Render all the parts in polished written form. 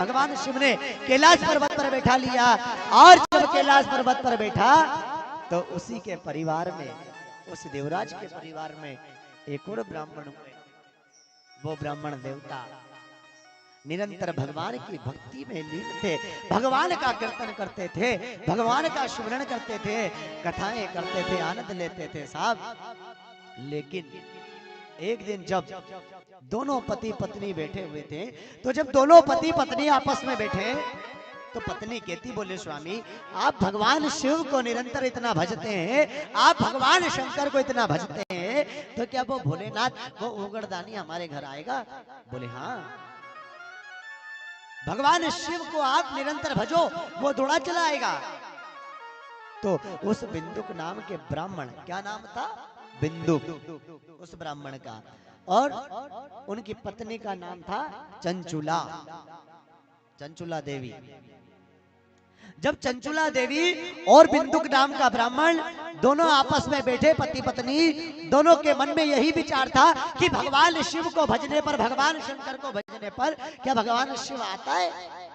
भगवान शिव ने कैलाश पर्वत पर बैठा लिया। और जब कैलाश पर्वत पर बैठा तो उसी के परिवार में, उस देवराज के परिवार में एक और ब्राह्मण हुए। वो ब्राह्मण देवता निरंतर भगवान की भक्ति में लीन थे, भगवान का कीर्तन करते थे, भगवान का स्मरण करते थे, कथाएं करते थे, आनंद लेते थे साहब। लेकिन एक दिन जब दोनों पति पत्नी बैठे हुए थे, तो जब दोनों पति पत्नी आपस में बैठे तो पत्नी कहती, बोले स्वामी आप भगवान शिव को निरंतर इतना भजते हैं, आप भगवान शंकर को इतना भजते हैं, तो क्या वो भोलेनाथ वो उगड़दानी हमारे घर आएगा? बोले हाँ। भगवान शिव को आप निरंतर भजो, वो दौड़ा चला आएगा। तो उस बिंदुक नाम के ब्राह्मण, क्या नाम था? बिंदुक, उस ब्राह्मण का, और उनकी पत्नी का नाम था चंचुला, चंचुला देवी। जब चंचुला देवी और बिंदुक नाम का ब्राह्मण दोनों आपस में बैठे, पति पत्नी, दोनों के मन में यही विचार था कि भगवान शिव को भजने पर, भगवान शंकर को भजने पर क्या भगवान शिव आता है?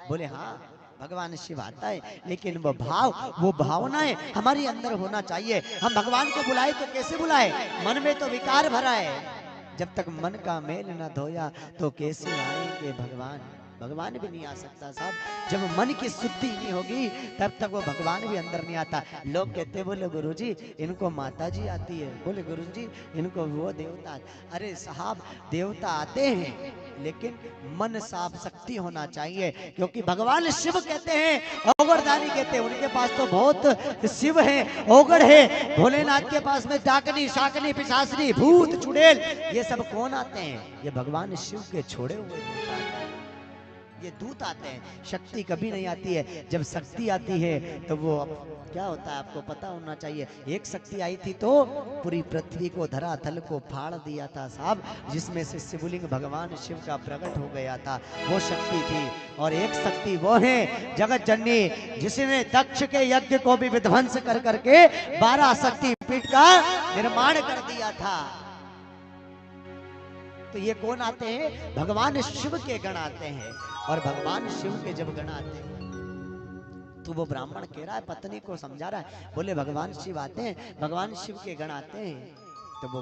बोले हाँ भगवान शिव आता है, लेकिन वो भाव, वो भावनाएं हमारे अंदर होना चाहिए। हम भगवान को बुलाए तो कैसे बुलाए? मन में तो विकार भरा है, जब तक मन का मेल न धोया तो कैसे आएंगे भगवान? भगवान भी नहीं आ सकता साहब। जब मन की शुद्धि नहीं होगी तब तक वो भगवान भी अंदर नहीं आता। लोग कहते, बोले गुरुजी इनको माता जी आती है, बोले गुरुजी इनको वो देवता। अरे साहब देवता आते हैं लेकिन मन साफ, शक्ति होना चाहिए, क्योंकि भगवान शिव कहते हैं, ओगड़दानी कहते हैं, उनके पास तो बहुत शिव है, ओगड़ है। भोलेनाथ के पास में डाकनी, शाकनी, पिशाचनी, भूत, चुड़ैल, ये सब कौन आते हैं? ये भगवान शिव के छोड़े हुए देवता हैं, ये दूत आते हैं। शक्ति कभी नहीं आती है। जब शक्ति आती है तो वो क्या होता है आपको पता होना चाहिए। एक शक्ति आई थी तो पूरी पृथ्वी को, धरातल को फाड़ दिया था साहब, जिसमें से शिवलिंग भगवान शिव का प्रकट हो गया था, वो शक्ति थी। और एक शक्ति वो है जगत जननी, जिसने दक्ष के यज्ञ को भी विध्वंस कर करके 12 शक्ति पीठ का निर्माण कर दिया था। तो ये कौन आते हैं? भगवान शिव के गण आते हैं। और भगवान शिव के जब गण आते हैं तो वो ब्राह्मण कह रहा है, पत्नी को समझा रहा है, बोले भगवान शिव आते हैं, भगवान शिव के गण आते हैं। तो वो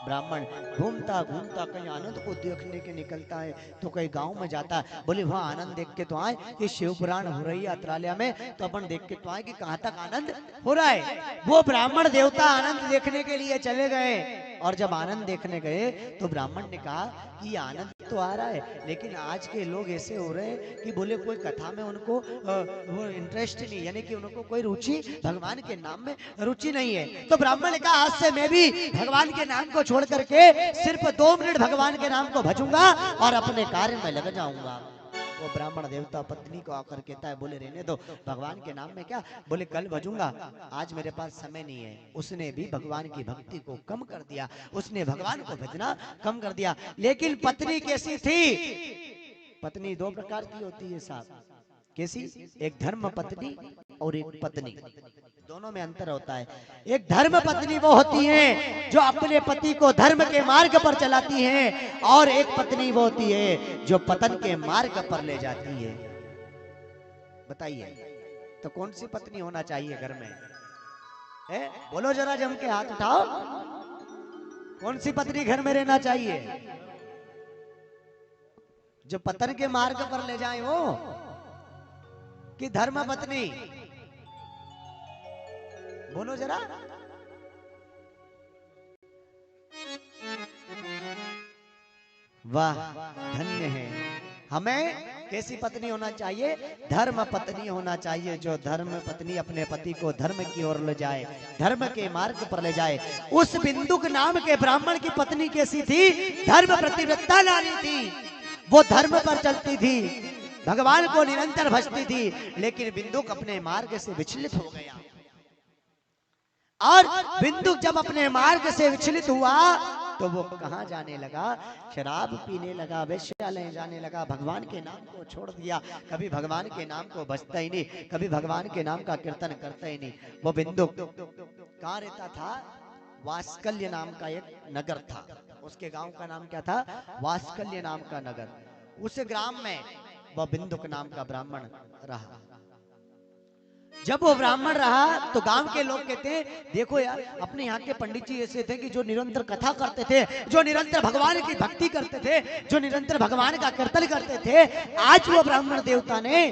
ब्राह्मण घूमता घूमता कहीं आनंद को देखने के निकलता है, तो कहीं गांव में जाता है, बोले वहां आनंद देख के तो आए कि शिव पुराण हो रही है अत्रालय में, तो अपन देख के तो आए कि कहां तक आनंद हो रहा है। वो ब्राह्मण देवता आनंद देखने के लिए चले गए, और जब आनंद देखने गए तो ब्राह्मण ने कहा कि आनंद तो आ रहा है, लेकिन आज के लोग ऐसे हो रहे हैं कि बोले कोई कथा में उनको वो इंटरेस्ट नहीं, यानी कि उनको कोई रुचि भगवान के नाम में रुचि नहीं है। तो ब्राह्मण ने कहा आज से मैं भी भगवान के नाम को छोड़ करके सिर्फ 2 मिनट भगवान के नाम को भजूंगा और अपने कार्य में लग जाऊंगा। वो ब्राह्मण देवता पत्नी को आकर कहता है, बोले रहने दो, भगवान के नाम में क्या? बोले कल भजूंगा, आज मेरे पास समय नहीं है। उसने भी भगवान की भक्ति को कम कर दिया, उसने भगवान को भजना कम कर दिया। लेकिन पत्नी कैसी थी? पत्नी 2 प्रकार की होती है साहब। कैसी? एक धर्म पत्नी और एक पत्नी, दोनों में अंतर होता है। एक धर्म पत्नी वो होती है जो अपने पति को धर्म के मार्ग पर चलाती है, और एक पत्नी वो होती है जो पतन के मार्ग पर ले जाती है। बताइए तो कौन सी पत्नी होना चाहिए घर में? बोलो जरा, जम के हाथ उठाओ, कौन सी पत्नी घर में रहना चाहिए? जो पतन के मार्ग पर ले जाए वो, कि धर्म पत्नी? बोलो जरा। वाह, धन्य है। हमें कैसी पत्नी होना चाहिए? धर्म पत्नी होना चाहिए, जो धर्म पत्नी अपने पति को धर्म की ओर ले जाए, धर्म के मार्ग पर ले जाए। उस बिंदुक नाम के ब्राह्मण की पत्नी कैसी थी? धर्म प्रतिव्रता नारी थी, वो धर्म पर चलती थी, भगवान को निरंतर भजती थी। लेकिन बिंदुक अपने मार्ग से विचलित हो गया, और बिंदुक जब अपने मार्ग से विचलित हुआ तो वो कहां जाने लगा? शराब पीने लगा, वेश्यालय जाने लगा, भगवान के नाम को छोड़ दिया। कभी भगवान के नाम को भजता ही नहीं, कभी भगवान के नाम का कीर्तन करता ही नहीं। वो बिंदुक कहां रहता था? वास्कल्य नाम का एक नगर था, उसके गांव का नाम क्या था? वास्कल्य नाम का नगर। उस ग्राम में वह बिंदुक नाम का ब्राह्मण रहा। जब वो ब्राह्मण रहा तो गांव के लोग कहते हैं, देखो यार अपने यहाँ के पंडित जी ऐसे थे कि जो निरंतर कथा करते थे, जो निरंतर भगवान की भक्ति करते थे, जो निरंतर भगवान का कीर्तन करते थे, आज वो ब्राह्मण देवता ने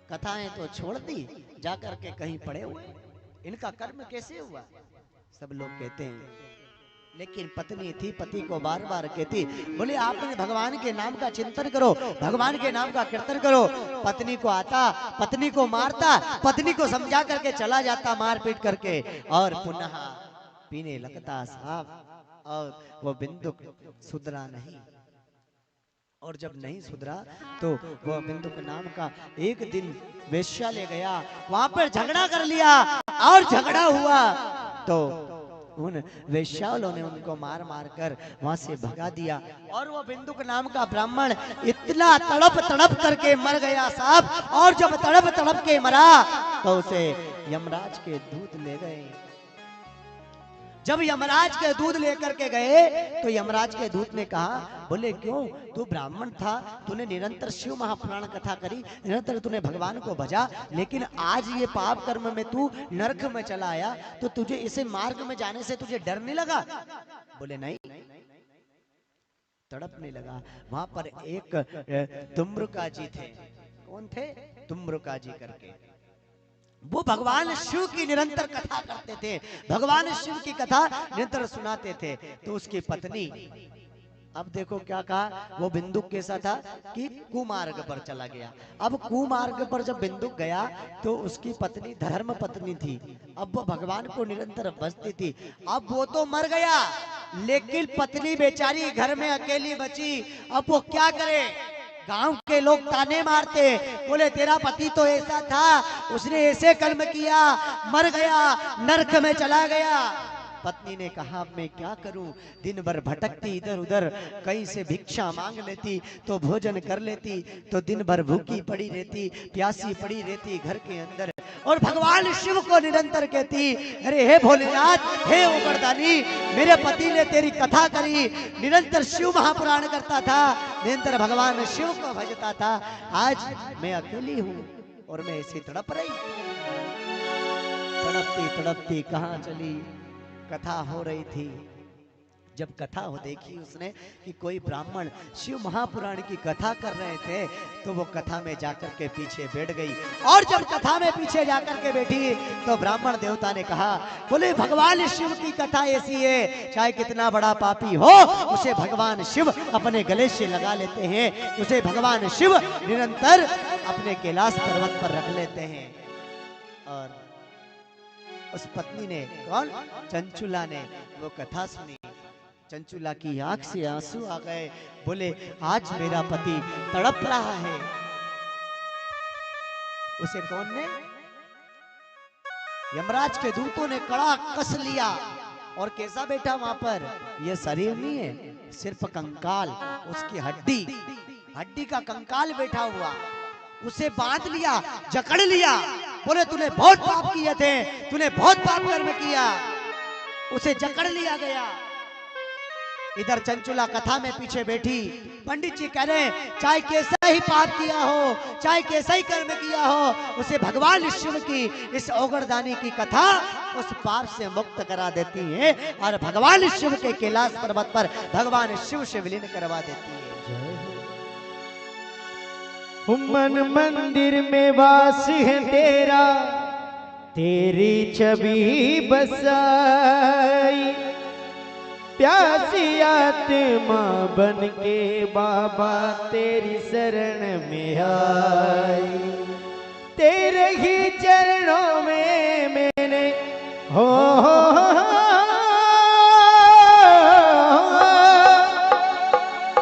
कथाएं तो छोड़ दी, जाकर के कहीं पड़े हुए, इनका कर्म कैसे हुआ? सब लोग कहते हैं। लेकिन पत्नी थी, पति को बार बार कहती, बोले आपने भगवान के नाम का चिंतन करो, भगवान के नाम का कीर्तन करो। पत्नी को आता, पत्नी को मारता, पत्नी को समझा करके चला जाता मार पीट करके, और पुनः पीने लगता साहब। और वो बिंदुक सुधरा नहीं, और जब नहीं सुधरा तो वह बिंदुक नाम का एक दिन वेश्या ले गया, वहां पर झगड़ा कर लिया, और झगड़ा हुआ तो उन वेश्याओं ने उनको मार मार कर वहां से भगा दिया। और वो बिंदुक नाम का ब्राह्मण इतना तड़प तड़प करके मर गया साहब। और जब तड़प तड़प के मरा तो उसे यमराज के दूत ले गए। जब यमराज के दूध लेकर के गए तो यमराज के दूत ने कहा, बोले क्यों, तू ब्राह्मण था, तूने निरंतर शिव महापुराण कथा करी, निरंतर तूने भगवान को भजा, लेकिन आज ये पाप कर्म में तू नरक में चला आया, तो तुझे इसे मार्ग में जाने से तुझे डर नहीं लगा? बोले नहीं, तड़पने लगा। वहां पर एक तुम्रुका जी थे। कौन थे? तुम्रुका जी करके। वो भगवान शिव की निरंतर कथा करते थे, भगवान शिव की कथा निरंतर सुनाते थे। तो उसकी पत्नी, अब देखो क्या कहा, वो बिंदुक कैसा था कि कुमार्ग पर चला गया। अब कुमार्ग पर जब बिंदुक गया तो उसकी पत्नी धर्म पत्नी थी, अब वो भगवान को निरंतर भजती थी। अब वो तो मर गया, लेकिन पत्नी बेचारी घर में अकेली बची। अब वो क्या करे? गांव के लोग ताने मारते, बोले तेरा पति तो ऐसा था, उसने ऐसे कर्म किया, मर गया, नरक में चला गया। पत्नी ने कहा मैं क्या करूं, दिन भर भटकती इधर उधर, कहीं से भिक्षा मांग लेती तो भोजन कर लेती, तो दिन भर भूखी पड़ी रहती, प्यासी पड़ी रहती घर के अंदर, और भगवान शिव को निरंतर कहती, अरे हे भोलेनाथ, हे उगरदानी, मेरे पति ने तेरी कथा करी, निरंतर शिव महापुराण करता था, निरंतर भगवान शिव को भजता था, आज मैं अकेली हूं और मैं ऐसी तड़प रही। तड़पती तड़पती कहां चली? कथा हो रही थी। जब कथा हो देखी उसने कि कोई ब्राह्मण शिव महापुराण की कथा कर रहे थे, तो वो कथा में जाकर के पीछे बैठ गई। और जब कथा में पीछे जाकर के बैठी तो ब्राह्मण देवता ने कहा, बोले भगवान शिव की कथा ऐसी है, चाहे कितना बड़ा पापी हो उसे भगवान शिव अपने गले से लगा लेते हैं, उसे भगवान शिव निरंतर अपने कैलाश पर्वत पर रख लेते हैं। और उस पत्नी ने, कौन? चंचुला ने वो कथा सुनी। चंचुला की आंख से आंसू आ गए, बोले आज मेरा पति तड़प रहा है। उसे कौन ने? यमराज के दूतों ने कड़ा कस लिया, और कैसा बैठा वहां पर? ये शरीर नहीं है, सिर्फ कंकाल, उसकी हड्डी, हड्डी का कंकाल बैठा हुआ। उसे बांध लिया, जकड़ लिया, बोले तूने बहुत पाप किए थे, तूने बहुत पाप कर्म किया। उसे जकड़ लिया गया। इधर चंचुला कथा में पीछे बैठी। पंडित जी कह रहे हैं चाहे कैसा ही पाप किया हो, चाहे कैसा ही कर्म किया हो, उसे भगवान शिव की इस ओगरदानी की कथा उस पाप से मुक्त करा देती है, और भगवान शिव के कैलाश पर्वत पर भगवान शिव से विलीन करवा देती है। मन मंदिर में वास है तेरा, तेरी छवि बसाई, प्यासी आत्मा बन के बाबा तेरी शरण में आई। तेरे ही चरणों में मैंने हो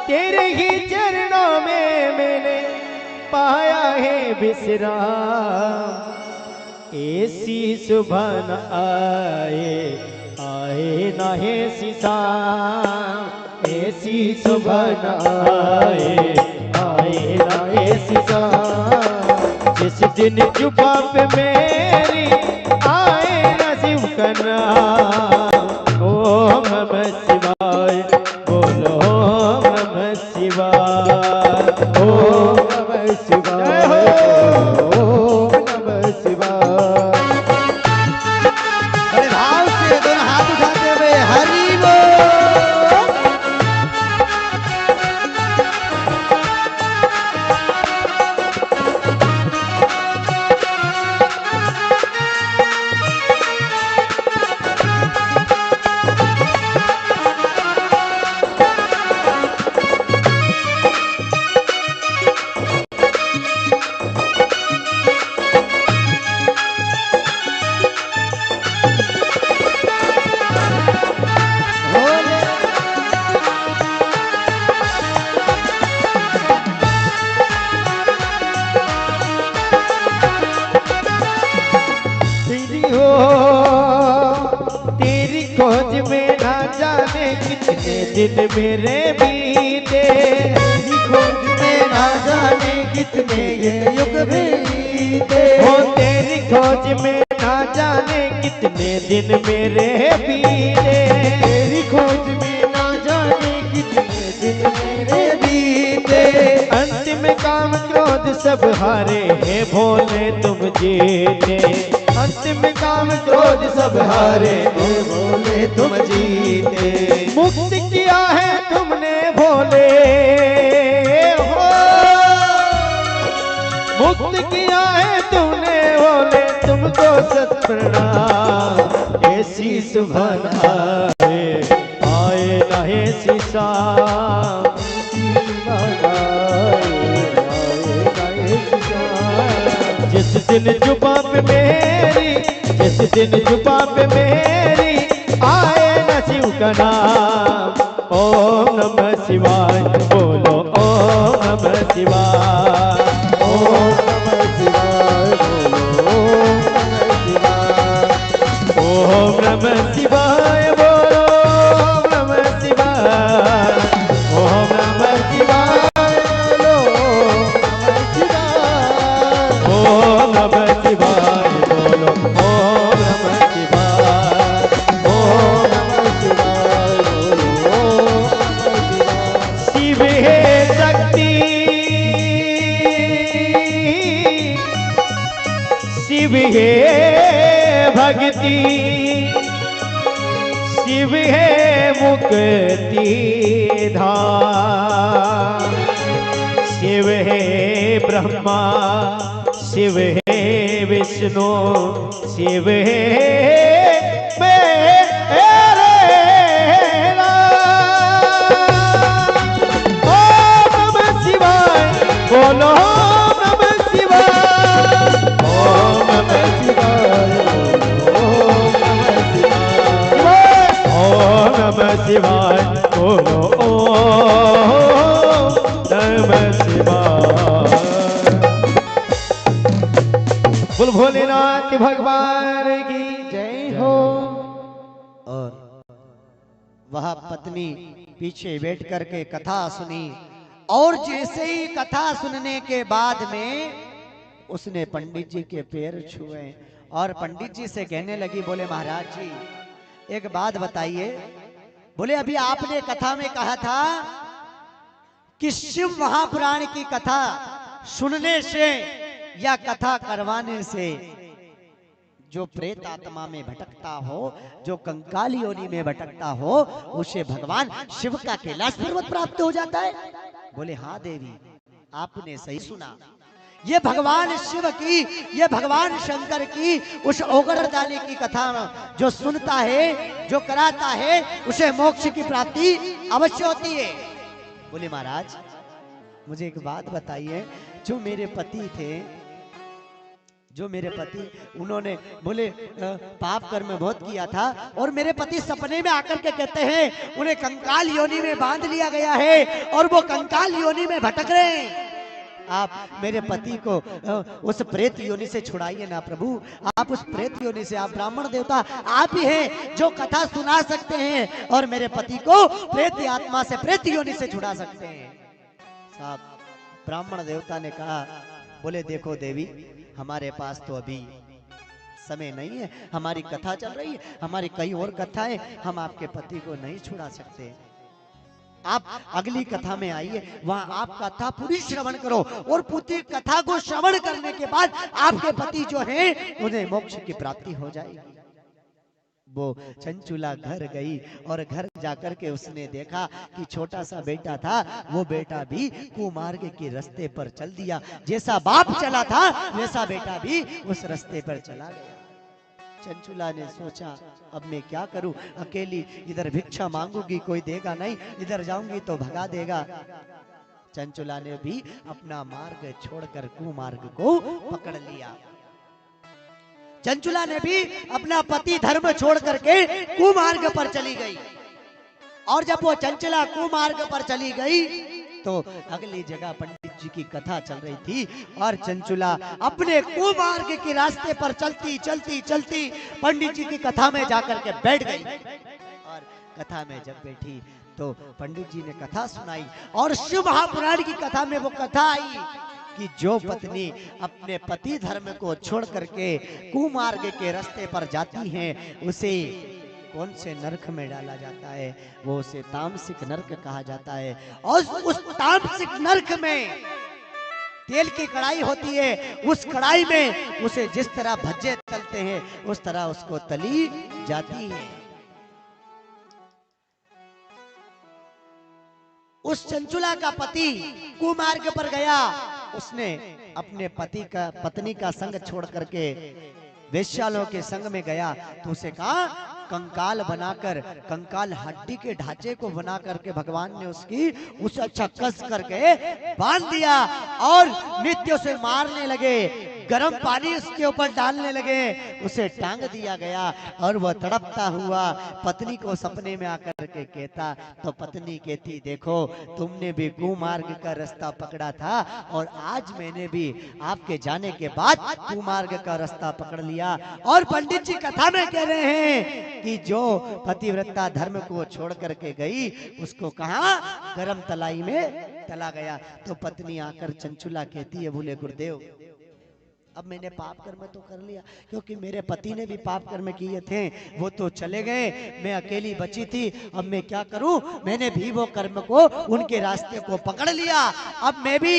तेरे ही चरणों में मैंने पाया है विश्राम। ऐसी सुबह न आए ना है सीसाम, ऐसी सुबह न आए ना है सीसाम। जिस दिन जुबा पे मेरी आए ना शिव का नाम, ओम नमः शिवाय, बोलो ओम नमः शिवाय। ओम नमः शिवाय, ओम नमः शिवाय। बड़े भाव से दोनों हाथ उठाते हुए हरि बोल। तेरी हो, तेरी खोज में ना जाने कितने दिन मेरे बीते, तेरी खोज में ना जाने कितने ये युग बीते। हो तेरी खोज में ना जाने कितने दिन मेरे बीते, तेरी खोज में ना जाने कितने दिन मेरे बीते। अंतिम काम क्रोध सब हारे हैं भोले तुम जीते, अंतिम काम क्रोध सब हारे हे भोले तुम जीते। मुक्त किया है तुमने भोले हो, मुक्त किया है तुमने भोले, तुमको सत प्रणाम। ऐसी सुभान आए आए ना ऐसी शाम, जिस दिन जुबा पे मेरी, जिस दिन जुबा पे मेरी आए न शिव का नाम। ओम नमः शिवाय बोलो, ओम नमः शिवाय, ओम नमः शिवाय बोलो, ओम नमः शिवाय बोलो, ओम नमः शिवाय, ओम नमः शिवाय बोलो, ओम नमः शिवाय बोलो, ओम नमः शिवाय, ओम नमः शिवाय बोलो, ओम नमः शिवाय। शिव है शक्ति, शिव है भक्ति, शिव है मुक्ति धाम, शिव है ब्रह्मा, शिव है विष्णु, शिव है मेरे राम। ओम नमः शिवाय बोलो, ओम नमः शिवाय, ओम नमः शिवाय बोलो, ओम नमः शिवाय बोलो, ओम नमः शिवाय। बोल भोलेनाथ भगवान की जय हो। और वह पत्नी पीछे बैठ करके कथा सुनी, और जैसे ही कथा सुनने के बाद में उसने पंडित जी के पैर छुए और पंडित जी से कहने लगी, बोले महाराज जी एक बात बताइए। बोले अभी आपने कथा में कहा था कि शिव महापुराण की कथा सुनने से या कथा करवाने से जो प्रेत आत्मा में भटकता हो, जो कंकाल योनि में भटकता हो, उसे भगवान शिव का कैलाश पर्वत प्राप्त हो जाता है। बोले हाँ देवी आपने सही सुना, ये भगवान शिव की, ये भगवान शंकर की उस ओगरदानी की कथा जो सुनता है, जो कराता है, उसे मोक्ष की प्राप्ति अवश्य होती है। बोले महाराज मुझे एक बात बताइए, जो मेरे पति थे, जो मेरे पति, उन्होंने बोले पाप कर्म बहुत किया था, और मेरे पति सपने में आकर के कहते हैं उन्हें कंकाल योनि में बांध लिया गया है और वो कंकाल योनि में भटक रहे हैं। आप मेरे पति को उस प्रेत योनि से छुड़ाइए ना प्रभु, आप उस प्रेत योनि से, आप ब्राह्मण देवता आप ही हैं जो कथा सुना सकते हैं और मेरे पति को प्रेत आत्मा से, प्रेत योनि से छुड़ा सकते हैं। साहब ब्राह्मण देवता ने कहा, बोले देखो देवी हमारे पास तो अभी समय नहीं है, हमारी कथा चल रही है, हमारी कई और कथाएं, हम आपके पति को नहीं छुड़ा सकते। आप अगली कथा में आइए, वहां आप कथा पूरी श्रवण करो और पूरी कथा को श्रवण करने के बाद आपके पति जो हैं उन्हें मोक्ष की प्राप्ति हो जाएगी। वो चंचुला घर गई और घर जाकर के उसने देखा कि छोटा सा बेटा था, वो बेटा भी कुमार्ग के रास्ते पर चल दिया। जैसा बाप चला था वैसा बेटा भी उस रास्ते पर चला गया। चंचुला ने सोचा अब मैं क्या करूं, अकेली इधर भिक्षा मांगूंगी कोई देगा नहीं, इधर जाऊंगी तो भगा देगा। चंचुला ने भी अपना मार्ग छोड़कर कुमार्ग को पकड़ लिया। चंचुला ने भी अपना पति धर्म छोड़ करके कुमार्ग पर चली गई। और जब वो चंचला कुमार्ग पर चली गई तो अगली जगह पंडित जी की कथा चल रही थी और चंचुला अपने कुमार्ग के रास्ते पर चलती चलती चलती पंडित जी की कथा में जाकर के बैठ गई। और कथा में जब बैठी तो पंडित जी ने कथा सुनाई और शिव महापुराण की कथा में वो कथा आई कि जो पत्नी अपने पति धर्म को छोड़ करके कुमार्ग के रास्ते पर जाती है उसे कौन से नरक में डाला जाता है, वो उसे तामसिक नरक कहा जाता है। और उस तामसिक नरक में तेल की कढ़ाई होती है, उस कढ़ाई में उसे जिस तरह भज्जे तलते हैं उस तरह उसको तली जाती है। उस चंचुला का पति कुमार्ग पर गया, उसने अपने पत्नी का संग छोड़ करके वेश्यालों के संग में गया तो उसे कहा कंकाल बनाकर, कंकाल हड्डी के ढांचे को बना करके भगवान ने उसे अच्छा कस करके बांध दिया और नित्य उसे मारने लगे, गर्म पानी उसके ऊपर डालने लगे, उसे टांग दिया गया और वह तड़पता हुआ पत्नी को सपने में आकर के कहता। तो पत्नी कहती देखो तुमने भी कुमार्ग का रास्ता पकड़ा था और आज मैंने भी आपके जाने के बाद कुमार्ग का रास्ता पकड़ लिया। और पंडित जी कथा में कह रहे हैं कि जो पतिव्रता धर्म को छोड़ करके गई उसको कहा गरम तलाई में तला गया। तो पत्नी आकर चंचुला कहती है बोले गुरुदेव अब मैंने पाप कर्म तो कर लिया, क्योंकि मेरे पति ने भी पाप कर्म किए थे, वो तो चले गए, मैं अकेली बची थी, अब मैं क्या करूं, मैंने भी वो कर्म को उनके रास्ते को पकड़ लिया, अब मैं भी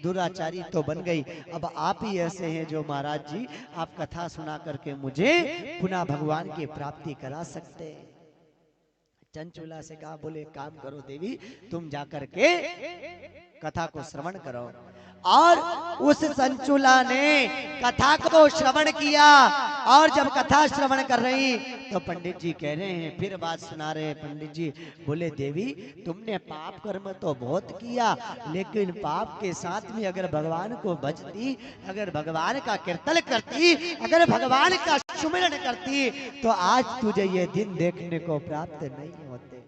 दुराचारी तो बन गई। अब आप ही ऐसे हैं जो महाराज जी आप कथा सुना करके मुझे पुनः भगवान की प्राप्ति करा सकते हैं। चंचुला से कहा बोले काम करो देवी तुम जाकर के कथा को श्रवण करो। और उस चंचुला ने कथा को श्रवण किया और जब कथा श्रवण कर रही तो पंडित जी कह रहे हैं, फिर बात सुना रहे हैं पंडित जी, बोले देवी तुमने पाप कर्म तो बहुत किया, लेकिन पाप के साथ में अगर भगवान को भजती, अगर भगवान का कीर्तन करती, अगर भगवान का सुमिरन करती तो आज तुझे ये दिन देखने को प्राप्त नहीं होते।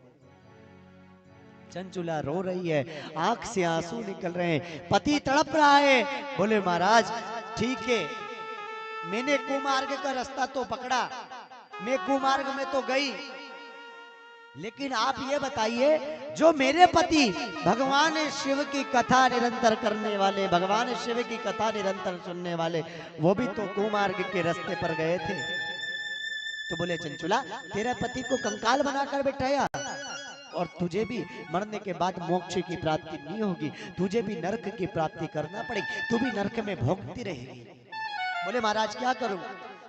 चंचुला रो रही है, आंख से आंसू निकल रहे हैं, पति तड़प रहा है। बोले महाराज ठीक है, मैंने कुमार्ग का रास्ता तो पकड़ा, मैं कुमार्ग में तो गई, लेकिन आप ये बताइए जो मेरे पति भगवान शिव की कथा निरंतर करने वाले, भगवान शिव की कथा निरंतर सुनने वाले, वो भी तो कुमार्ग के रास्ते पर गए थे। तो बोले चंचुला तेरा पति को कंकाल बनाकर बैठाया और तुझे भी मरने के बाद मोक्ष की प्राप्ति नहीं होगी, तुझे भी नरक की प्राप्ति करना पड़ेगी, तू भी नरक में भोगती रहेगी। बोले महाराज क्या करूं?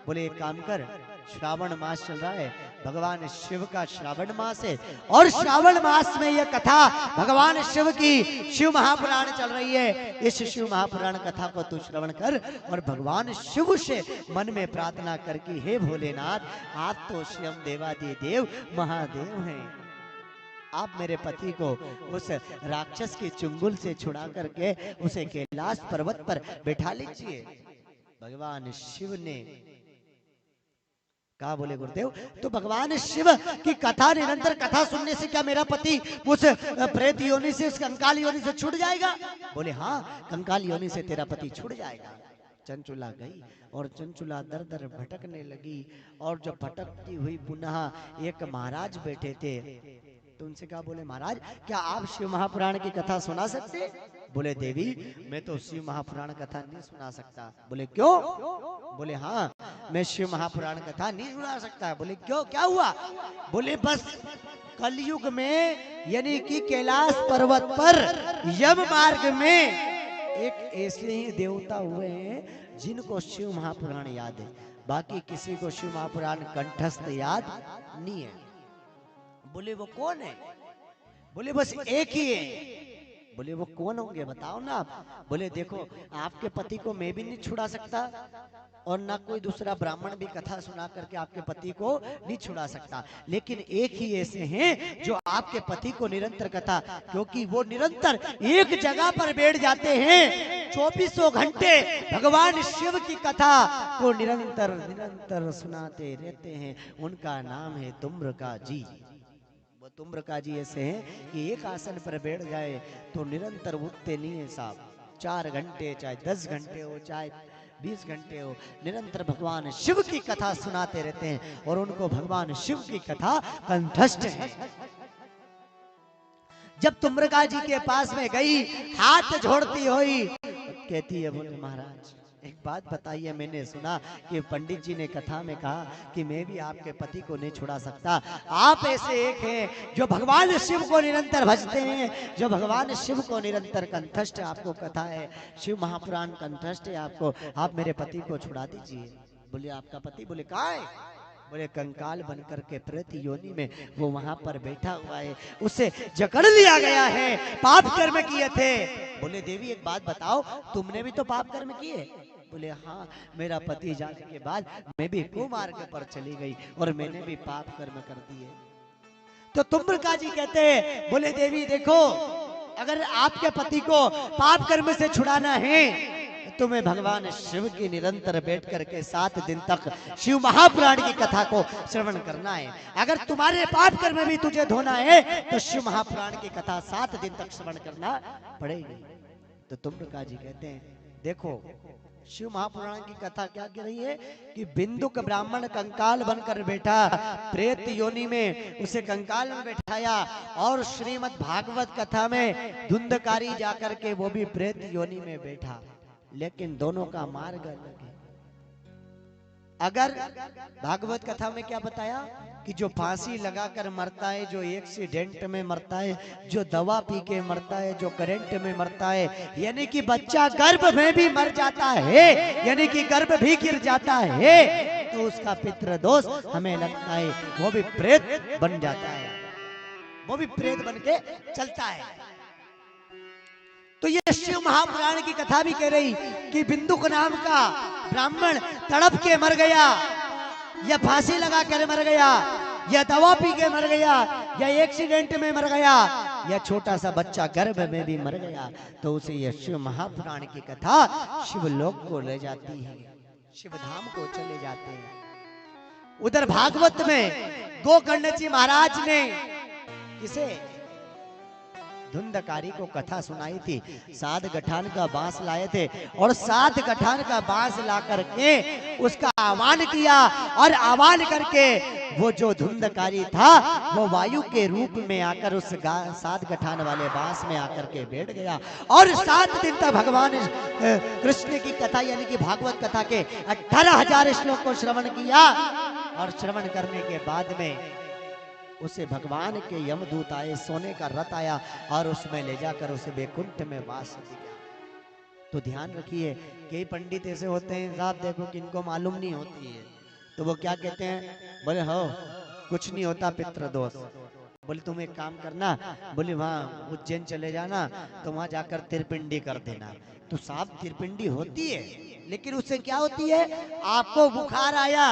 बोले एक काम कर, श्रावण मास चल रहा है, भगवान शिव का श्रावण मास है और श्रावण मास में यह कथा भगवान शिव की शिव महापुराण चल रही है, इस शिव महापुराण कथा को तू श्रवण कर और भगवान शिव से मन में प्रार्थना कर कि हे भोलेनाथ आप तो स्वयं देवादि देव महादेव हैं, आप मेरे पति को उस राक्षस के चुंगल से छुड़ा करके उसे कैलाश पर्वत पर बैठा लीजिए। भगवान शिव ने कहा बोले गुरुदेव तो भगवान शिव की कथा निरंतर कथा सुनने से क्या मेरा पति उस प्रेत योनि से, उस कंकाल योनि से छूट जाएगा? बोले हाँ कंकाल योनि से तेरा पति छूट जाएगा। चंचुला गई और चंचुला दर दर भटकने लगी और जब भटकती हुई पुनः एक महाराज बैठे थे तो उनसे कहा बोले महाराज क्या आप शिव महापुराण की कथा सुना सकते? बोले देवी मैं तो शिव महापुराण कथा नहीं सुना सकता। बोले क्यों? बोले हाँ मैं शिव महापुराण कथा नहीं सुना सकता। बोले क्यों, क्या हुआ? बोले बस कलयुग में यानी कि कैलाश पर्वत पर यम मार्ग में एक ऐसे ही देवता हुए हैं जिनको शिव महापुराण याद है, बाकी किसी को शिव महापुराण कंठस्थ याद नहीं है। बोले वो कौन है? बोले बस एक ही है। बोले वो कौन होंगे बताओ ना आप। बोले देखो आपके पति को मैं भी नहीं छुड़ा सकता और ना कोई दूसरा ब्राह्मण भी कथा सुना करके आपके पति को नहीं छुड़ा सकता, लेकिन एक ही ऐसे हैं जो आपके पति को निरंतर कथा, क्योंकि वो निरंतर एक जगह पर बैठ जाते हैं 24 घंटे भगवान शिव की कथा को निरंतर निरंतर सुनाते रहते हैं। उनका नाम है तुम्रका जी। वो तुम्रका जी ऐसे हैं कि एक आसन पर बैठ जाए तो निरंतर उठते नहीं है साहब। 4 घंटे चाहे 10 घंटे हो चाहे 20 घंटे हो, निरंतर भगवान शिव की कथा सुनाते रहते हैं और उनको भगवान शिव की कथा कंठस्थ है। जब तुम्रका जी के पास में गई, हाथ जोड़ती हुई कहती है, बोले महाराज एक बात बताइए, मैंने सुना कि पंडित जी ने कथा में कहा कि मैं भी आपके पति को नहीं छुड़ा सकता। आप ऐसे एक हैं जो भगवान शिव को निरंतर भजते हैं, जो भगवान शिव को निरंतर कंठस्थ, आपको कथा है शिव महापुराण कंठस्थ है आपको, आप मेरे पति को छुड़ा दीजिए। बोले आपका पति? बोले कहाँ है? बोले कंकाल बनकर के प्रेत योनि में वो वहां पर बैठा हुआ है, उसे जकड़ लिया गया है, पाप कर्म किए थे। बोले देवी एक बात बताओ, तुमने भी तो पाप कर्म किए? बोले हाँ मेरा पति जाने के बाद मैं भी कुमार्ग पर चली गई और मैंने भी पाप कर्म कर दिए। तो तुम्रका जी कहते हैं, बोले देवी देखो अगर आपके पति को पाप कर्म से छुड़ाना है तुम्हें भगवान शिव की निरंतर बैठ करके 7 दिन तक शिव महापुराण की कथा को श्रवण करना है। अगर तुम्हारे पाप कर्म भी तुझे धोना है तो शिव महापुराण की कथा 7 दिन तक श्रवण करना पड़ेगी। तो तुम्रका जी कहते हैं देखो शिव महापुराण की कथा क्या कह रही है कि बिंदुक ब्राह्मण कंकाल बनकर बैठा, प्रेत योनि में उसे कंकाल में बैठाया, और श्रीमद् भागवत कथा में धुंधकारी जाकर के वो भी प्रेत योनि में बैठा, लेकिन दोनों का मार्ग अलग है। अगर भागवत कथा में क्या बताया कि जो फांसी लगाकर मरता है, जो एक्सीडेंट में मरता है, जो दवा पी के मरता है, जो करंट में मरता है, यानी कि बच्चा गर्भ में भी मर जाता है, यानी कि गर्भ भी गिर जाता है, तो उसका पितृदोष हमें लगता है वो भी प्रेत बन जाता है, वो भी प्रेत बन के चलता है। तो ये शिव महापुराण की कथा भी कह रही कि बिंदुक नाम का ब्राह्मण तड़प के मर गया, या फांसी लगा कर मर गया, या दवा पी के मर गया, या एक्सीडेंट में मर गया, या छोटा सा बच्चा गर्भ में भी मर गया, तो उसे ये शिव महापुराण की कथा शिवलोक को ले जाती है, शिवधाम को चले जाते हैं। उधर भागवत में गोकर्ण जी महाराज ने किसे? धुंधकारी को कथा सुनाई थी। 7 गठान का बांस लाए थे और 7 गठान का बांस ला करके उसका आह्वान किया, और आह्वान करके वो जो धुंधकारी था वो वायु के रूप में आकर उस 7 गठान वाले बांस में आकर के बैठ गया, और 7 दिन तक भगवान कृष्ण की कथा यानी कि भागवत कथा के 18,000 श्लोक को श्रवण किया, और श्रवण करने के बाद में उसे भगवान के यमदूत आए, सोने का रथ आया और उसमें ले जाकर उसे वैकुंठ में वास दिया। तो ध्यान रखिए, कई पंडित ऐसे होते हैं साहब देखो कि इनको मालूम नहीं होती है, तो वो क्या कहते हैं, बोले हो कुछ नहीं होता पितृदोष। बोले तुम एक काम करना, बोले वहाँ उज्जैन चले जाना, तो वहां जाकर तिरपिंडी कर देना। तो साहब तिरपिंडी होती है, लेकिन उससे क्या होती है, आपको बुखार आया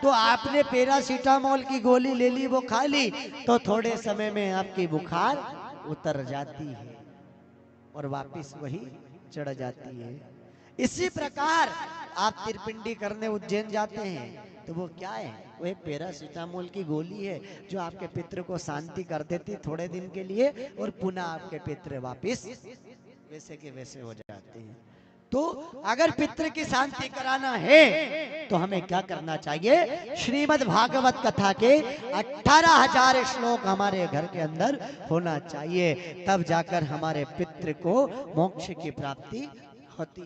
तो आपने पैरासीटामोल की गोली ले ली, वो खा ली, तो थोड़े समय में आपकी बुखार उतर जाती है और वापस वही चढ़ जाती है। इसी प्रकार आप तिरपिंडी करने उज्जैन जाते हैं तो वो क्या है, वो एक पैरासीटामोल की गोली है जो आपके पितृ को शांति कर देती थोड़े दिन के लिए, और पुनः आपके पितृ वापस वैसे के वैसे हो जाते हैं। तो अगर पितृ की शांति कराना है तो हमें क्या करना चाहिए? श्रीमद् भागवत कथा के 18,000 श्लोक हमारे घर के अंदर होना चाहिए, तब जाकर हमारे पितृ को मोक्ष की प्राप्ति होती है।